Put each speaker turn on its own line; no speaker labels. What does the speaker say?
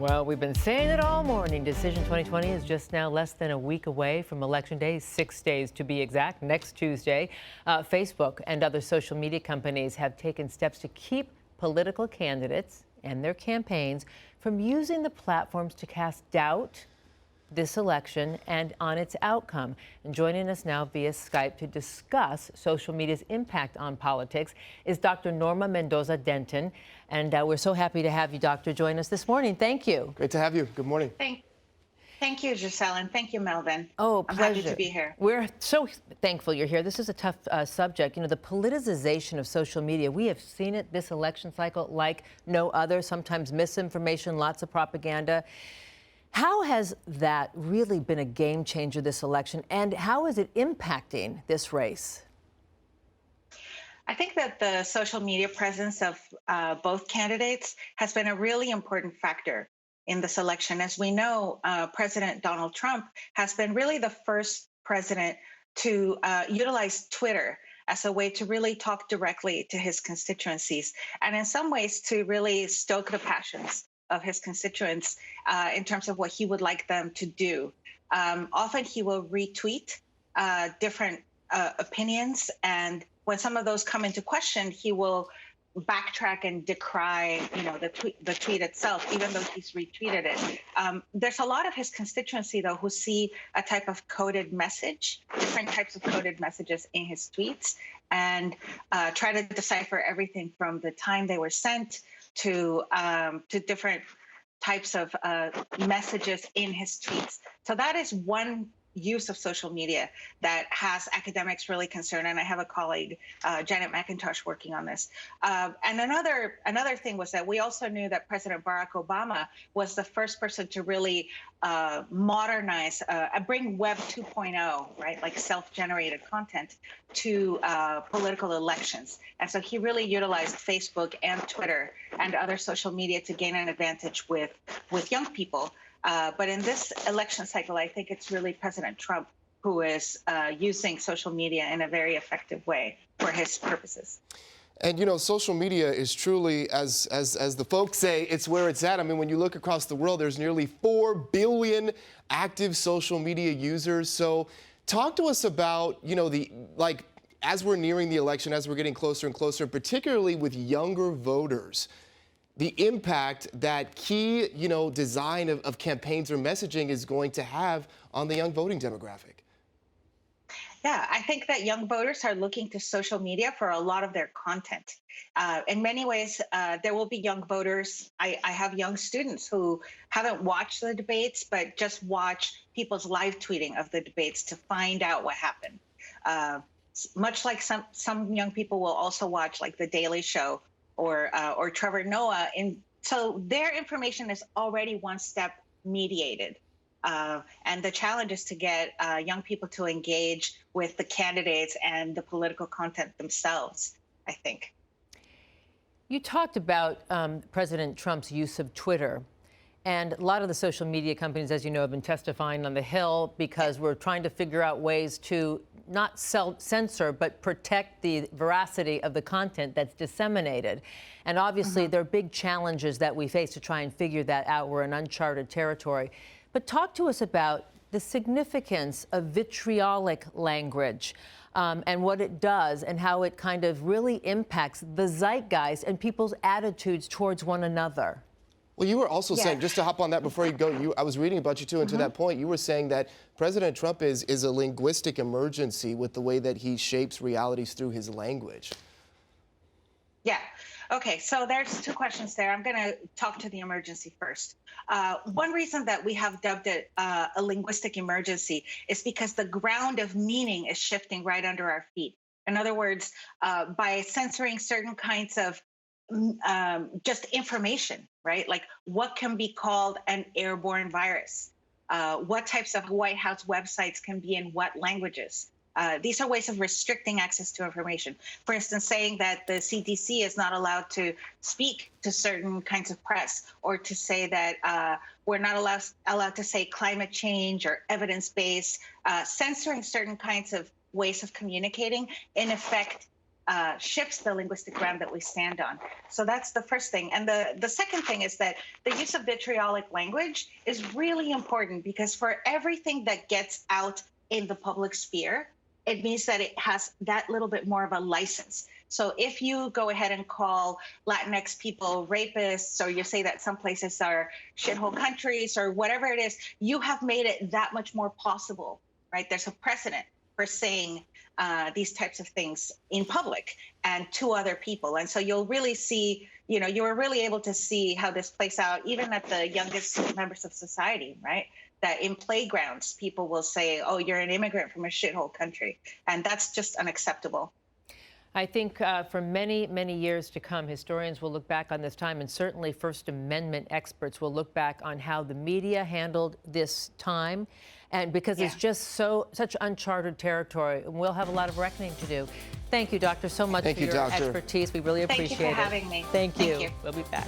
Well, we've been saying it all morning. Decision 2020 is just now less than a week away from Election Day, 6 days to be exact, next Tuesday. Facebook and other social media companies have taken steps to keep political candidates and their campaigns from using the platforms to cast doubt this election and on its outcome. And joining us now via Skype to discuss social media's impact on politics is Dr. Norma Mendoza-Denton. And we're so happy to have you, Doctor, join us this morning. Thank you.
Great to have you. Good morning.
Thank you, Giselle, and thank you, Melvin.
Oh, pleasure.
I'm happy to be here.
We're so thankful you're here. This is a tough subject. You know, the politicization of social media, we have seen it this election cycle like no other, sometimes misinformation, lots of propaganda. How has that really been a game changer this election, and how is it impacting this race?
I think that the social media presence of both candidates has been a really important factor in this election. As we know, President Donald Trump has been really the first president to utilize Twitter as a way to really talk directly to his constituencies, and in some ways to really stoke the passions of his constituents in terms of what he would like them to do. Often he will retweet different opinions, and when some of those come into question, he will backtrack and decry, the tweet itself, even though he's retweeted it. There's a lot of his constituency, though, who see a type of coded message, different types of coded messages in his tweets, and try to decipher everything from the time they were sent to different types of messages in his tweets. So that is one use of social media that has academics really concerned, and I have a colleague, Janet McIntosh, working on this. And another thing was that we also knew that President Barack Obama was the first person to really modernize, bring Web 2.0, right, like self-generated content, to political elections. And so he really utilized Facebook and Twitter and other social media to gain an advantage with young people. But in this election cycle, I think it's really President Trump who is using social media in a very effective way for his purposes.
And, social media is truly, as the folks say, it's where it's at. I mean, when you look across the world, there's nearly 4 billion active social media users. So talk to us about, as we're nearing the election, as we're getting closer and closer, particularly with younger voters, the impact that key, design of campaigns or messaging is going to have on the young voting demographic.
Yeah, I think that young voters are looking to social media for a lot of their content. In many ways, there will be young voters. I have young students who haven't watched the debates, but just watch people's live tweeting of the debates to find out what happened. Much like some young people will also watch like The Daily Show or Trevor Noah. So their information is already one step mediated. And the challenge is to get young people to engage with the candidates and the political content themselves, I think.
You talked about President Trump's use of Twitter. And a lot of the social media companies, as you know, have been testifying on the Hill because we're trying to figure out ways to not censor, but protect the veracity of the content that's disseminated. And obviously, there are big challenges that we face to try and figure that out. We're in uncharted territory. But talk to us about the significance of vitriolic language and what it does and how it kind of really impacts the zeitgeist and people's attitudes towards one another.
Well, you were also saying, just to hop on that before you go, I was reading about you too, and to that point, you were saying that President Trump is a linguistic emergency with the way that he shapes realities through his language.
Yeah. Okay, so there's 2 questions there. I'm going to talk to the emergency first. One reason that we have dubbed it a linguistic emergency is because the ground of meaning is shifting right under our feet. In other words, by censoring certain kinds of just information, right? Like what can be called an airborne virus? What types of White House websites can be in what languages? These are ways of restricting access to information. For instance, saying that the CDC is not allowed to speak to certain kinds of press, or to say that we're not allowed to say climate change or evidence-based, censoring certain kinds of ways of communicating, in effect, shifts the linguistic ground that we stand on. So that's the first thing. And the second thing is that the use of vitriolic language is really important, because for everything that gets out in the public sphere, it means that it has that little bit more of a license. So if you go ahead and call Latinx people rapists, or you say that some places are shithole countries or whatever it is, you have made it that much more possible, right? There's a precedent for saying these types of things in public and to other people. And so you'll really see, you are really able to see how this plays out even at the youngest members of society, right? That in playgrounds, people will say, oh, you're an immigrant from a shithole country. And that's just unacceptable.
I think for many, many years to come, historians will look back on this time, and certainly First Amendment experts will look back on how the media handled this time. And because it's just such uncharted territory, and we'll have a lot of reckoning to do. Thank you, Doctor, so much for your expertise. We really appreciate it.
Thank you for having me.
Thank you. We'll be back.